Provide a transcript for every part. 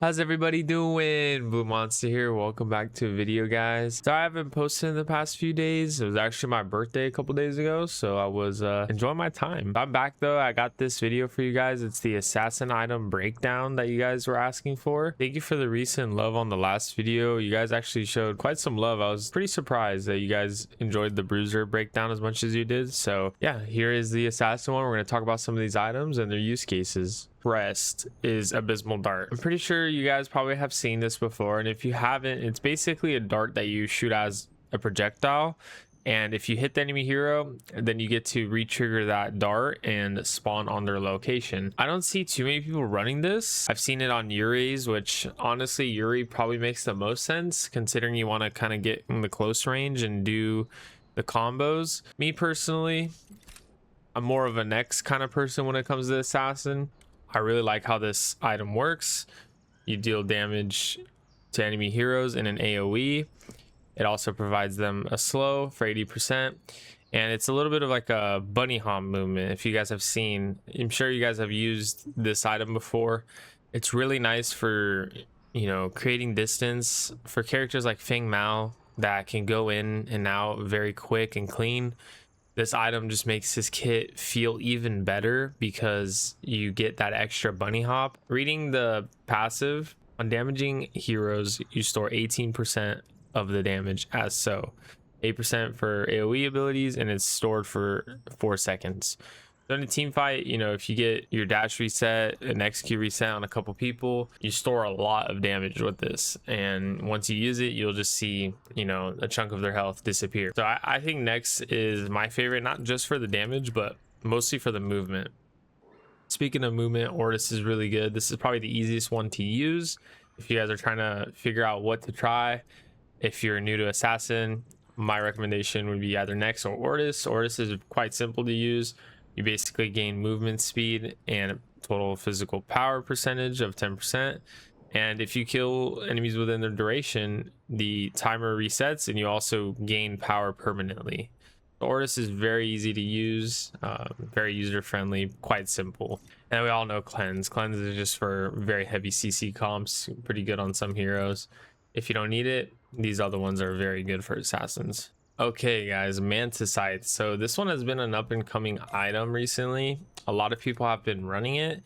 How's everybody doing? Blue Monster here. Welcome back to a video, guys. So I haven't posted in the past few days. It was actually my birthday a couple days ago, so I was enjoying my time. I'm back though. I got this video for you guys. It's the assassin item breakdown that you guys were asking for. Thank you for the recent love on the last video. You guys actually showed quite some love. I was pretty surprised that you guys enjoyed the bruiser breakdown as much as you did. So yeah, here is the assassin one. We're going to talk about some of these items and their use cases. Rest is abysmal dart. I'm pretty sure you guys probably have seen this before, and if you haven't, it's basically a dart that you shoot as a projectile, and if you hit the enemy hero, then you get to re-trigger that dart and spawn on their location. I don't see too many people running this. I've seen it on Yuri's, which honestly Yuri probably makes the most sense considering you want to kind of get in the close range and do the combos. Me personally, I'm more of a next kind of person when it comes to assassin. I really like how this item works. You deal damage to enemy heroes in an AoE. It also provides them a slow for 80%. And it's a little bit of like a bunny hop movement. If you guys have seen, I'm sure you guys have used this item before. It's really nice for, creating distance for characters like Feng Mao that can go in and out very quick and clean. This item just makes this kit feel even better because you get that extra bunny hop. Reading the passive, on damaging heroes, you store 18% of the damage as so. 8% for AoE abilities, and it's stored for 4 seconds. So in a team fight, if you get your dash reset, an XQ reset on a couple people, you store a lot of damage with this. And once you use it, you'll just see, a chunk of their health disappear. So I think next is my favorite, not just for the damage, but mostly for the movement. Speaking of movement, Ortis is really good. This is probably the easiest one to use if you guys are trying to figure out what to try. If you're new to Assassin, my recommendation would be either Nex or Ortis. Ortis is quite simple to use. You basically gain movement speed and total physical power percentage of 10%. And if you kill enemies within their duration, the timer resets and you also gain power permanently. Ortis is very easy to use, very user friendly, quite simple. And we all know Cleanse. Cleanse is just for very heavy CC comps, pretty good on some heroes. If you don't need it, these other ones are very good for assassins. Okay guys, Mantis Sight. So this one has been an up and coming item recently. A lot of people have been running it.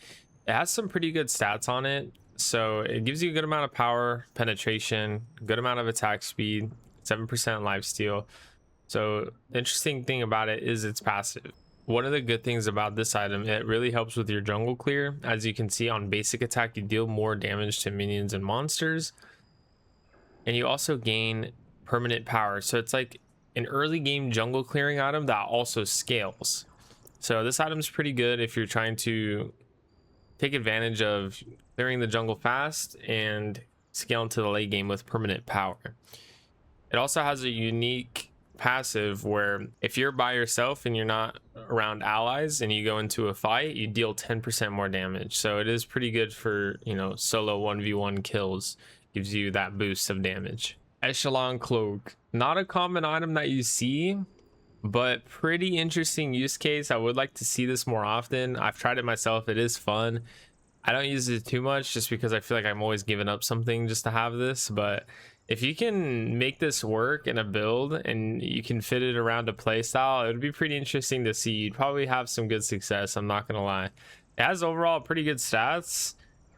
It has some pretty good stats on it. So it gives you a good amount of power, penetration, good amount of attack speed, 7% lifesteal. So the interesting thing about it is it's passive. One of the good things about this item, it really helps with your jungle clear. As you can see on basic attack, you deal more damage to minions and monsters. And you also gain permanent power. So it's like an early game jungle clearing item that also scales. So this item is pretty good if you're trying to take advantage of clearing the jungle fast and scale into the late game with permanent power. It also has a unique passive where if you're by yourself and you're not around allies and you go into a fight, you deal 10% more damage. So it is pretty good for, solo 1v1 kills. Gives you that boost of damage. Echelon Cloak, not a common item that you see, but pretty interesting use case. I would like to see this more often. I've tried it myself. It is fun. I don't use it too much just because I feel like I'm always giving up something just to have this, but if you can make this work in a build and you can fit it around a play style, it would be pretty interesting to see. You'd probably have some good success, I'm not gonna lie. It has overall pretty good stats.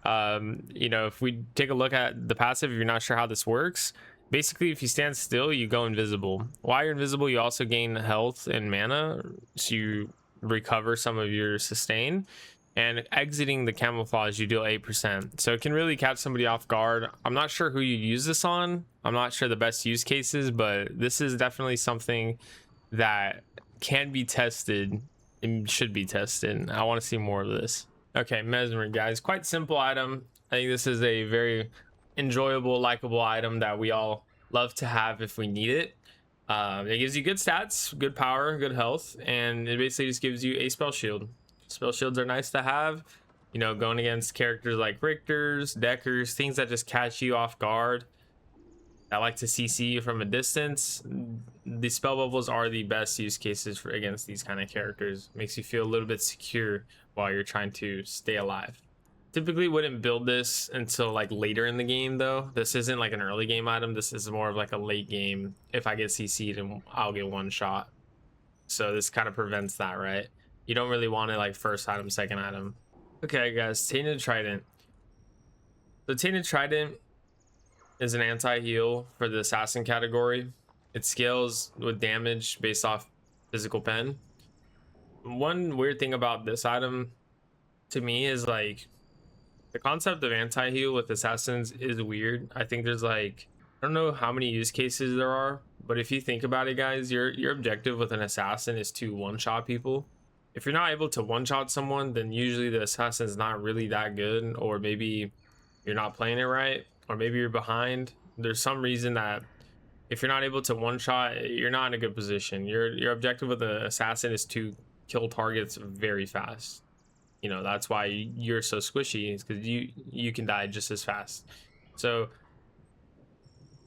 If we take a look at the passive, if you're not sure how this works, basically if you stand still, you go invisible. While you're invisible, you also gain health and mana, so you recover some of your sustain. And exiting the camouflage, you deal 8%. So it can really catch somebody off guard. I'm not sure who you use this on. I'm not sure the best use cases, but this is definitely something that can be tested and should be tested. I want to see more of this. Okay, Mesmer, guys, quite simple item. I think this is a very enjoyable, likable item that we all love to have if we need it. It gives you good stats, good power, good health, and it basically just gives you a spell shield. Spell shields are nice to have, going against characters like Richters, Deckers, things that just catch you off guard. I like to CC you from a distance. The spell bubbles are the best use cases for against these kind of characters. Makes you feel a little bit secure while you're trying to stay alive. Typically wouldn't build this until like later in the game though. This isn't like an early game item. This is more of like a late game. If I get CC'd and I'll get one shot. So this kind of prevents that, right? You don't really want it like first item, second item. Okay guys, Tainted Trident. The Tainted Trident is an anti-heal for the assassin category. It scales with damage based off physical pen. One weird thing about this item to me is like the concept of anti-heal with assassins is weird. I think there's like, I don't know how many use cases there are, but if you think about it guys, your objective with an assassin is to one-shot people. If you're not able to one-shot someone, then usually the assassin is not really that good, or maybe you're not playing it right, or maybe you're behind. There's some reason that if you're not able to one-shot, you're not in a good position. Your objective with the assassin is to kill targets very fast. You know, that's why you're so squishy, is because you can die just as fast. So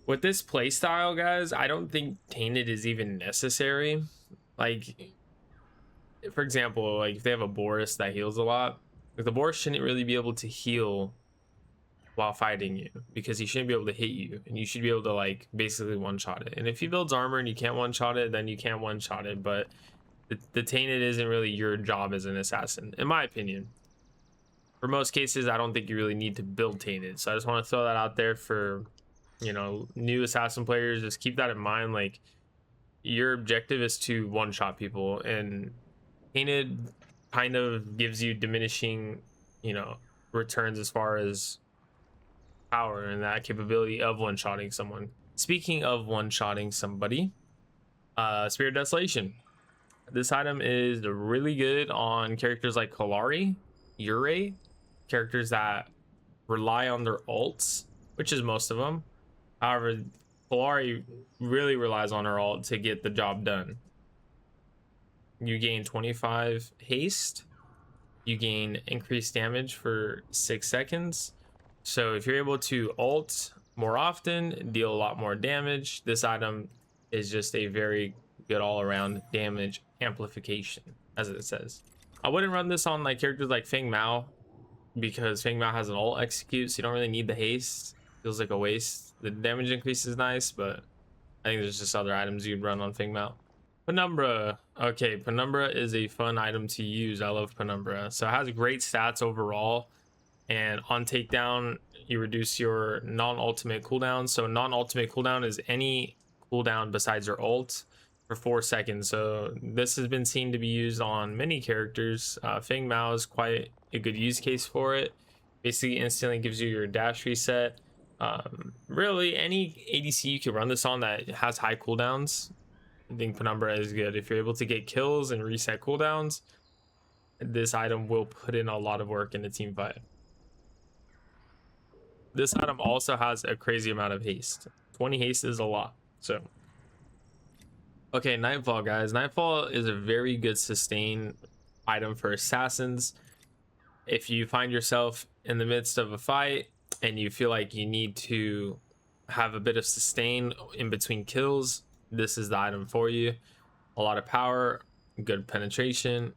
with this play style guys, I don't think Tainted is even necessary. Like for example, like if they have a Boris that heals a lot, like the Boris shouldn't really be able to heal while fighting you, because he shouldn't be able to hit you, and you should be able to like basically one-shot it. And if he builds armor and you can't one-shot it, then you can't one-shot it. But the Tainted isn't really your job as an assassin, in my opinion. For most cases, I don't think you really need to build Tainted. So I just want to throw that out there for, you know, new assassin players. Just keep that in mind. Like, your objective is to one-shot people, and Tainted kind of gives you diminishing, you know, returns as far as power and that capability of one-shotting someone. Speaking of one-shotting somebody, Spirit of Desolation. This item is really good on characters like Kalari, Ure, characters that rely on their ults, which is most of them. However, Kalari really relies on her ult to get the job done. You gain 25 haste. You gain increased damage for 6 seconds. So if you're able to ult more often, deal a lot more damage, this item is just a very good all-around damage amplification, as it says. I wouldn't run this on like characters like Feng Mao, because Feng Mao has an ult execute, so you don't really need the haste. Feels like a waste. The damage increase is nice, but I think there's just other items you'd run on Feng Mao. Penumbra. Okay, Penumbra is a fun item to use. I love Penumbra. So it has great stats overall, and on takedown you reduce your non-ultimate cooldown. So non-ultimate cooldown is any cooldown besides your ult for 4 seconds. So this has been seen to be used on many characters. Feng Mao is quite a good use case for it. Basically instantly gives you your dash reset. Really any ADC you can run this on that has high cooldowns. I think Penumbra is good. If you're able to get kills and reset cooldowns, this item will put in a lot of work in the team fight. This item also has a crazy amount of haste. 20 haste is a lot. So okay, Nightfall guys. Nightfall is a very good sustain item for assassins. If you find yourself in the midst of a fight and you feel like you need to have a bit of sustain in between kills, this is the item for you. A lot of power, good penetration,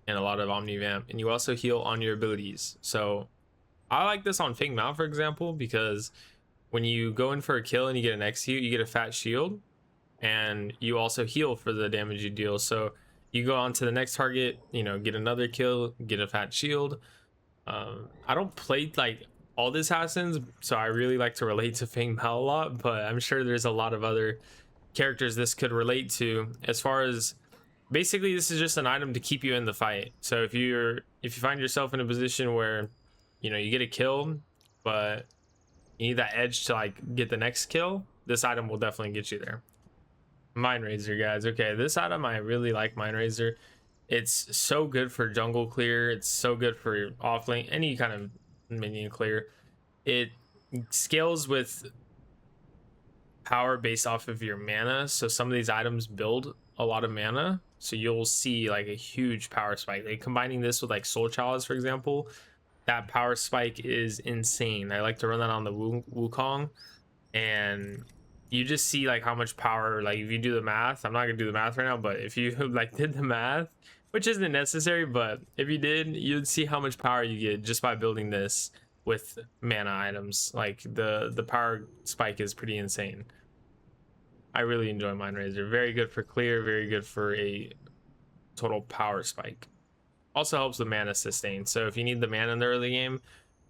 and a lot of omnivamp. And you also heal on your abilities. So I like this on Feng Mao, for example, because when you go in for a kill and you get an execute, you get a fat shield, and you also heal for the damage you deal. So you go on to the next target, you know, get another kill, get a fat shield. I don't play like all the assassins, so I really like to relate to Feng Mao a lot, but I'm sure there's a lot of other characters this could relate to. As far as basically, this is just an item to keep you in the fight. So if you find yourself in a position where, you know, you get a kill, but you need that edge to like get the next kill, this item will definitely get you there. Mind Razor guys. Okay, this item, I really like Mind Razor. It's so good for jungle clear. It's so good for offlane, any kind of minion clear. It scales with power based off of your mana. So some of these items build a lot of mana, so you'll see like a huge power spike. Like combining this with like Soul Chalice, for example, that power spike is insane. I like to run that on the Wukong, and you just see like how much power, like if you do the math, I'm not gonna do the math right now, but if you like did the math which isn't necessary, but if you did, you'd see how much power you get just by building this with mana items. Like the power spike is pretty insane. I really enjoy Mind Razor. Very good for clear, very good for a total power spike. Also helps with mana sustain. So if you need the mana in the early game,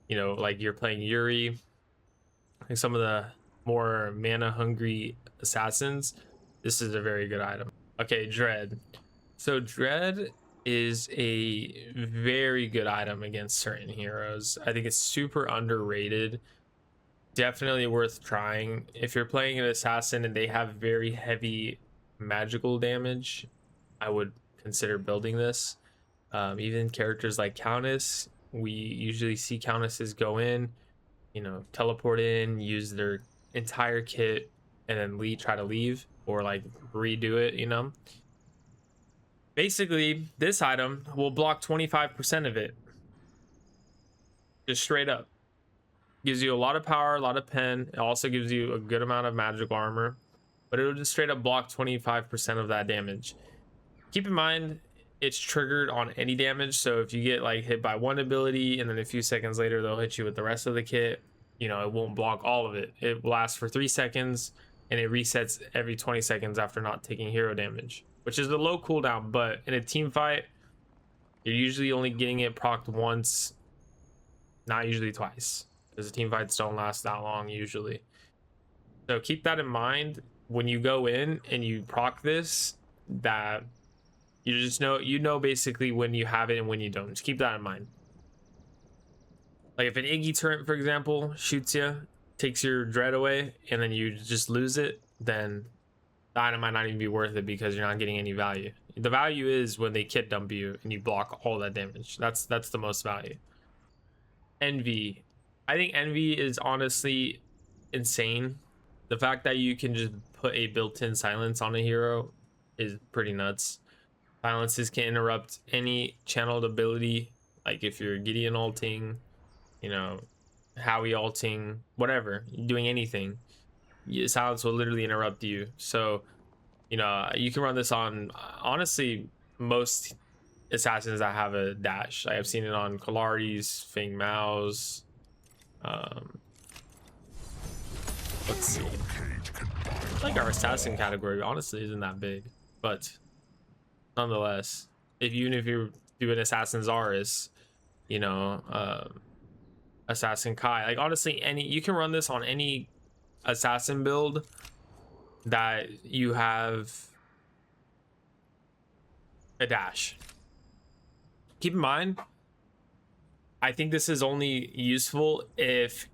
you know, like you're playing Yuri, like some of the more mana hungry assassins, this is a very good item. Okay, Dread. So Dread is a very good item against certain heroes. I think it's super underrated. Definitely worth trying. If you're playing an assassin and they have very heavy magical damage, I would consider building this. Even characters like Countess, we usually see Countesses go in, you know, teleport in, use their entire kit, and then try to leave or like redo it, you know. Basically, this item will block 25% of it. Just straight up. Gives you a lot of power, a lot of pen. It also gives you a good amount of magical armor, but it'll just straight up block 25% of that damage. Keep in mind, it's triggered on any damage. So if you get like hit by one ability and then a few seconds later they'll hit you with the rest of the kit, you know, it won't block all of it. It lasts for 3 seconds and it resets every 20 seconds after not taking hero damage, which is a low cooldown. But in a team fight, you're usually only getting it procced once, not usually twice, because the team fights don't last that long usually. So keep that in mind when you go in and you proc this, that you just know, you know, basically when you have it and when you don't. Just keep that in mind. Like if an Iggy turret, for example, shoots you, takes your dread away, and then you just lose it, then the item might not even be worth it because you're not getting any value. The value is when they kit dump you and you block all that damage. That's the most value. Envy. I think Envy is honestly insane. The fact that you can just put a built-in silence on a hero is pretty nuts. Silences can interrupt any channeled ability, like if you're Gideon ulting, you know, Howie ulting, whatever, doing anything, silence will literally interrupt you. So, you know, you can run this on honestly most assassins that have a dash. Like I've seen it on Kalaris, Feng Mao's. Let's see. Like our assassin category honestly isn't that big, but nonetheless, even if you're doing Assassin's Aris, you know, Assassin Kai, like honestly, you can run this on any assassin build that you have a dash. Keep in mind, I think this is only useful if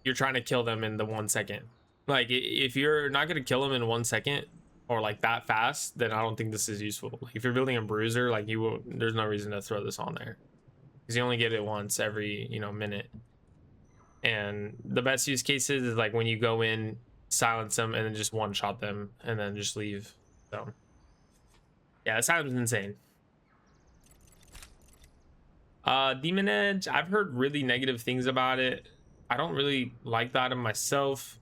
you're trying to kill them in the 1 second. Like if you're not going to kill them in 1 second or like that fast, then I don't think this is useful. Like if you're building a bruiser, like there's no reason to throw this on there because you only get it once every, you know, minute. And the best use cases is like when you go in, silence them, and then just one shot them and then just leave. So yeah, this item's insane. Demon Edge, I've heard really negative things about it. I don't really like the item myself.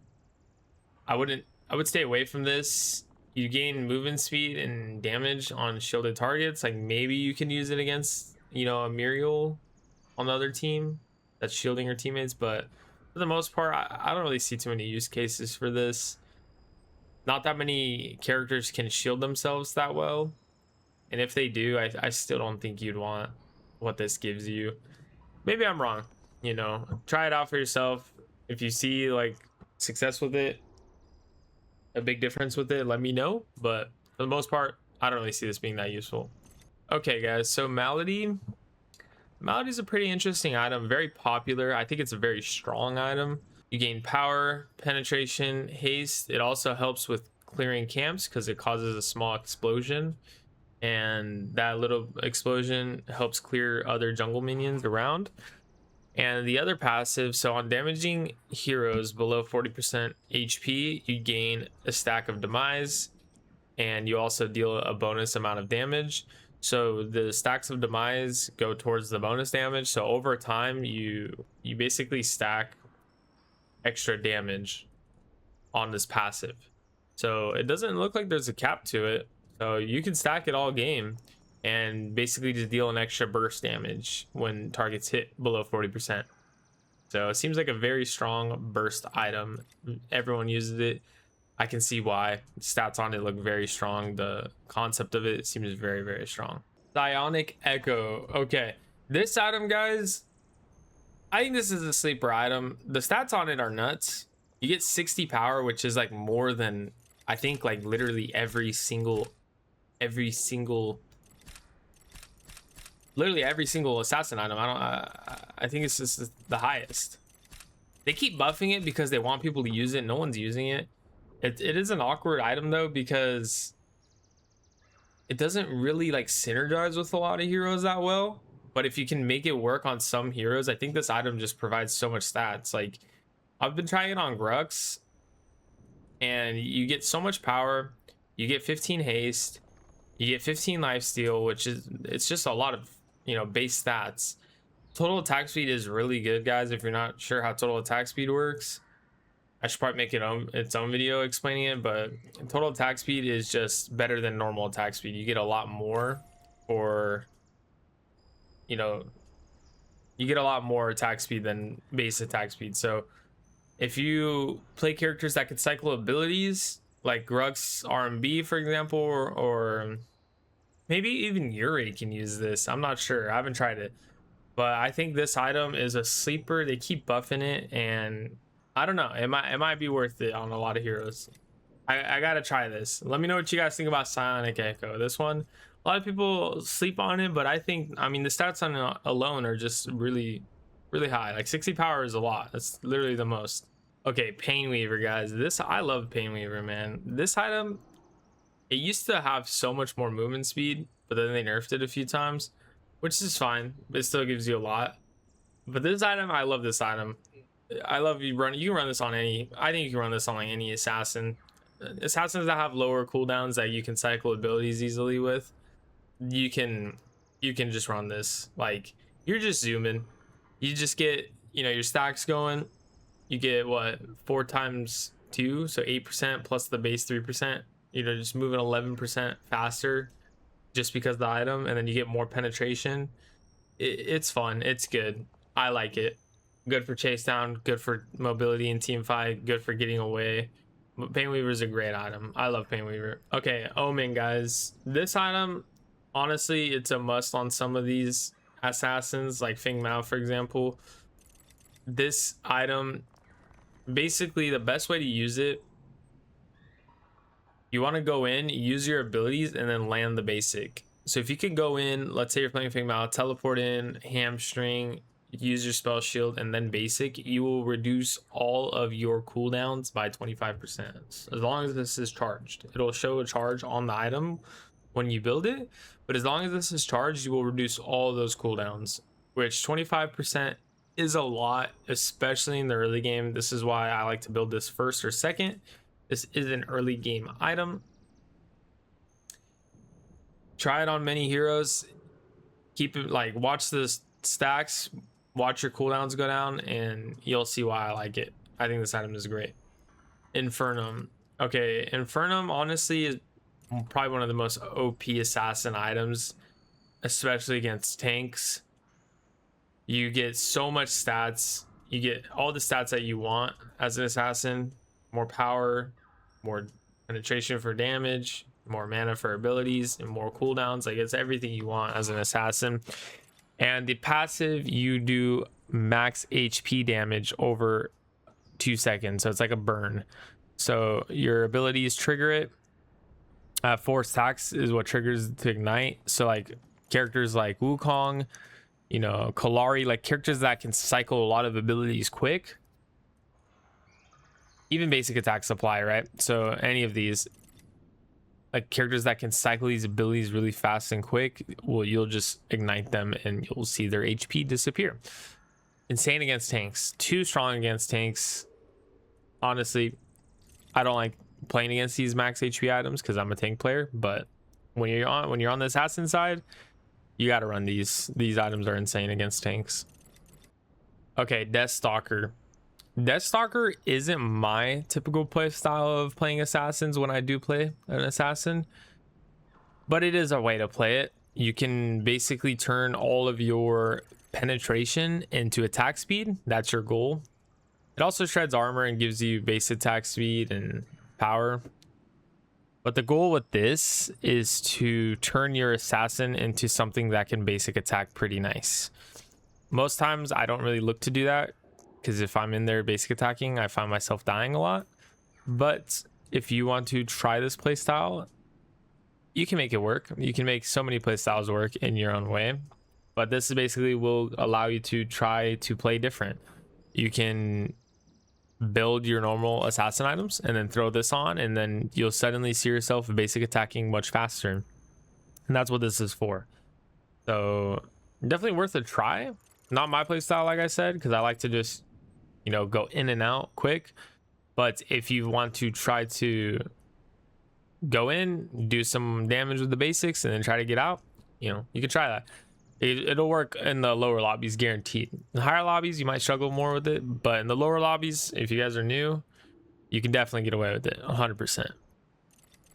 I would stay away from this. You gain movement speed and damage on shielded targets. Like maybe you can use it against, you know, a Muriel on the other team that's shielding her teammates, but for the most part, I don't really see too many use cases for this. Not that many characters can shield themselves that well, and if they do, I still don't think you'd want what this gives you. Maybe I'm wrong, you know. Try it out for yourself. If you see like success with it, a big difference with it, let me know. But for the most part, I don't really see this being that useful. Okay guys, so Malady is a pretty interesting item, very popular. I think it's a very strong item. You gain power, penetration, haste. It also helps with clearing camps because it causes a small explosion, and that little explosion helps clear other jungle minions around. And the other passive, so on damaging heroes below 40% HP, you gain a stack of demise, and you also deal a bonus amount of damage. So the stacks of demise go towards the bonus damage. So over time, you basically stack extra damage on this passive. So it doesn't look like there's a cap to it. So you can stack it all game. and basically just deal an extra burst damage when targets hit below 40%. So it seems like a very strong burst item. Everyone uses it. I can see why. Stats on it look very strong. The concept of it seems very, very strong. Psionic Echo. Okay, this item, guys, I think this is a sleeper item. The stats on it are nuts. You get 60 power, which is like more than, I think, like literally every single assassin item. I think it's just the highest. They keep buffing it because they want people to use it. No one's using it. It is an awkward item though, because it doesn't really like synergize with a lot of heroes that well. But if you can make it work on some heroes, I think this item just provides so much stats. Like, I've been trying it on Grux, and you get so much power. You get 15 haste, you get 15 lifesteal, which is, it's just a lot of, you know, base stats. Total attack speed is really good, guys. If you're not sure how total attack speed works, I should probably make its own video explaining it, but total attack speed is just better than normal attack speed. You get a lot more for, you know, you get a lot more attack speed than base attack speed. So if you play characters that can cycle abilities like Grux RMB, for example, or maybe even Yuri can use this. I'm not sure. I haven't tried it, but I think this item is a sleeper. They keep buffing it, and I don't know. It might be worth it on a lot of heroes. I gotta try this. Let me know what you guys think about Psionic Echo. This one, a lot of people sleep on it, but I think, I mean, the stats on it alone are just really, really high. Like 60 power is a lot. That's literally the most. Okay, Pain Weaver, guys. I love Pain Weaver, man. This item, it used to have so much more movement speed, but then they nerfed it a few times, which is fine. It still gives you a lot. But this item, I love this item. I love you can run this on any, I think you can run this on like any assassin. Assassins that have lower cooldowns that you can cycle abilities easily with, you can just run this. Like, you're just zooming. You just get, you know, your stacks going. You get what, 4 times 2, so 8% plus the base 3%. You know, just moving 11% faster just because of the item, and then you get more penetration. It's fun. It's good. I like it. Good for chase down, good for mobility and team fight, good for getting away. Pain Weaver is a great item. I love Pain Weaver. Okay, Omen, guys. This item, honestly, it's a must on some of these assassins, like Feng Mao, for example. This item, basically, the best way to use it, you want to go in, use your abilities, and then land the basic. So if you can go in, let's say you're playing Feng Mao, teleport in, hamstring, use your spell shield, and then basic, you will reduce all of your cooldowns by 25%. As long as this is charged, it'll show a charge on the item when you build it, but as long as this is charged, you will reduce all of those cooldowns, which 25% is a lot, especially in the early game. This is why I like to build this first or second. This is an early game item. Try it on many heroes. Keep it, like, watch the stacks, watch your cooldowns go down, and you'll see why I like it. I think this item is great. Infernum. Okay, Infernum honestly is probably one of the most OP assassin items, especially against tanks. You get so much stats. You get all the stats that you want as an assassin. More power, more penetration for damage, more mana for abilities, and more cooldowns. Like, it's everything you want as an assassin. And the passive, you do max HP damage over 2 seconds, so it's like a burn. So your abilities trigger it. Force attacks is what triggers to ignite. So like characters like Wukong, you know, Kalari, like characters that can cycle a lot of abilities quick. Even basic attacks apply, right? So any of these, like characters that can cycle these abilities really fast and quick, well, you'll just ignite them and you'll see their HP disappear. Insane against tanks, too strong against tanks. Honestly, I don't like playing against these max HP items because I'm a tank player, but when you're on the assassin side, you got to run these. These items are insane against tanks. Okay, Deathstalker. Deathstalker isn't my typical play style of playing assassins when I do play an assassin, but it is a way to play it. you can basically turn all of your penetration into attack speed. That's your goal. It also shreds armor and gives you base attack speed and power. But the goal with this is to turn your assassin into something that can basic attack pretty nice. Most times I don't really look to do that, because if I'm in there basic attacking, I find myself dying a lot. But if you want to try this playstyle, you can make it work. You can make so many playstyles work in your own way. But this basically will allow you to try to play different. You can build your normal assassin items and then throw this on, and then you'll suddenly see yourself basic attacking much faster. And that's what this is for. So definitely worth a try. Not my playstyle, like I said, because I like to just, you know, go in and out quick. But if you want to try to go in, do some damage with the basics, and then try to get out, you know, you can try that. It'll work in the lower lobbies, guaranteed. In the higher lobbies, you might struggle more with it, but in the lower lobbies, if you guys are new, you can definitely get away with it 100%.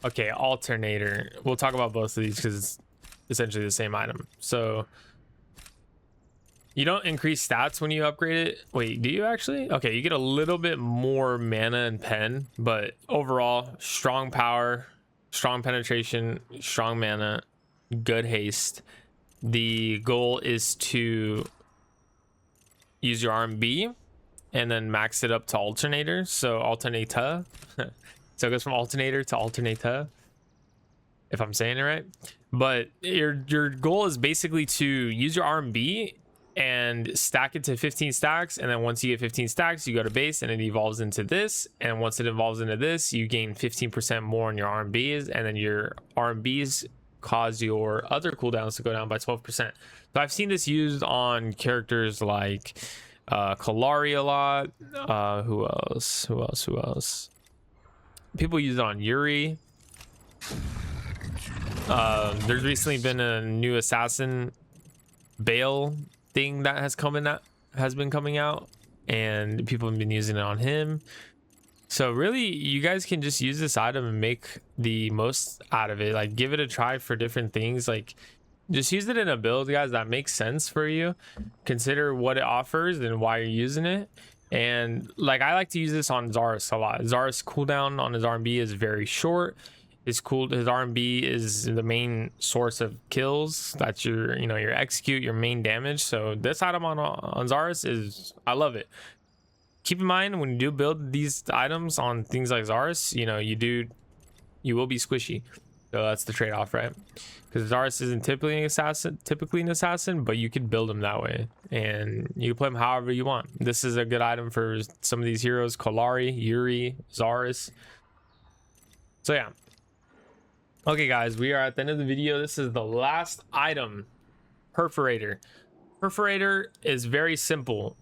Okay, alternator. We'll talk about both of these because it's essentially the same item. So you don't increase stats when you upgrade it. Wait, do you actually? Okay, you get a little bit more mana and pen, but overall, strong power, strong penetration, strong mana, good haste. The goal is to use your RMB and then max it up to alternator. So alternator. So it goes from alternator to alternator, if I'm saying it right. But your goal is basically to use your RMB and stack it to 15 stacks, and then once you get 15 stacks, you go to base and it evolves into this, and once it evolves into this, you gain 15% more on your RMBs, and then your RMBs cause your other cooldowns to go down by 12%. So I've seen this used on characters like Kalari a lot. Who else? People use it on Yuri. There's recently been a new assassin Bale thing that has been coming out, and people have been using it on him. So really, you guys can just use this item and make the most out of it. Like, give it a try for different things. Like, just use it in a build, guys, that makes sense for you. Consider what it offers and why you're using it. And like, I like to use this on Zarus a lot. Zarus cooldown on his RMB is very short. His RMB is the main source of kills. That's your, you know, your execute, your main damage. So this item on Zarus is, I love it. Keep in mind, when you do build these items on things like Zarus, you know, you will be squishy. So that's the trade-off, right? Because Zarus isn't typically an assassin, but you could build him that way, and you can play him however you want. This is a good item for some of these heroes: Kalari, Yuri, Zarus. So yeah. Okay, guys, we are at the end of the video. This is the last item, Perforator. Perforator is very simple.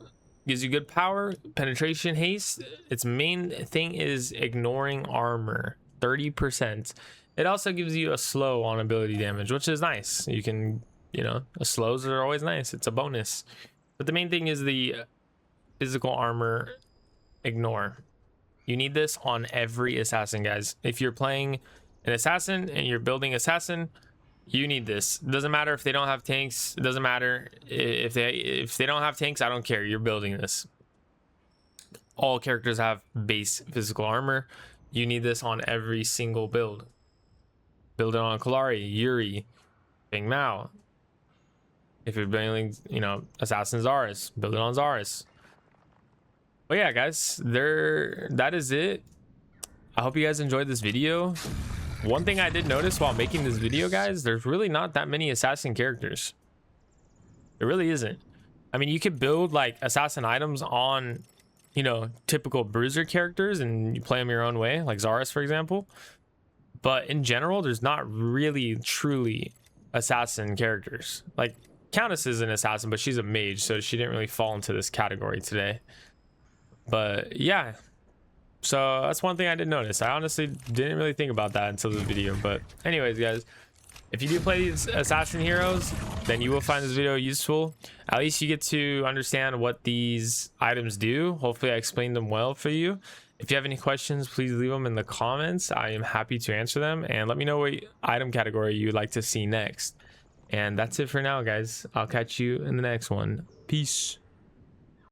Gives you good power, penetration, haste. Its main thing is ignoring armor, 30%. It also gives you a slow on ability damage, which is nice. You can, you know, slows are always nice. It's a bonus. But the main thing is the physical armor ignore. You need this on every assassin, guys. If you're playing an assassin and you're building assassin, you need this. It doesn't matter if they don't have tanks. It doesn't matter if they don't have tanks. I don't care. You're building this. All characters have base physical armor. You need this on every single build. Build it on Kalari, Yuri, Bing Mao. If you're building, you know, Assassin Zarus, build it on Zarus. But yeah, guys, that is it. I hope you guys enjoyed this video. One thing I did notice while making this video, guys, there's really not that many assassin characters. It really isn't. I mean, you could build like assassin items on, you know, typical bruiser characters and you play them your own way, like Zarus, for example. But in general, there's not really truly assassin characters. Like Countess is an assassin, but she's a mage, so she didn't really fall into this category today. But yeah. So that's one thing I did notice. I honestly didn't really think about that until this video. But anyways, guys, if you do play these assassin heroes, then you will find this video useful. At least you get to understand what these items do. Hopefully I explained them well for you. If you have any questions, please leave them in the comments. I am happy to answer them, and let me know what item category you'd like to see next. And that's it for now, guys. I'll catch you in the next one. Peace.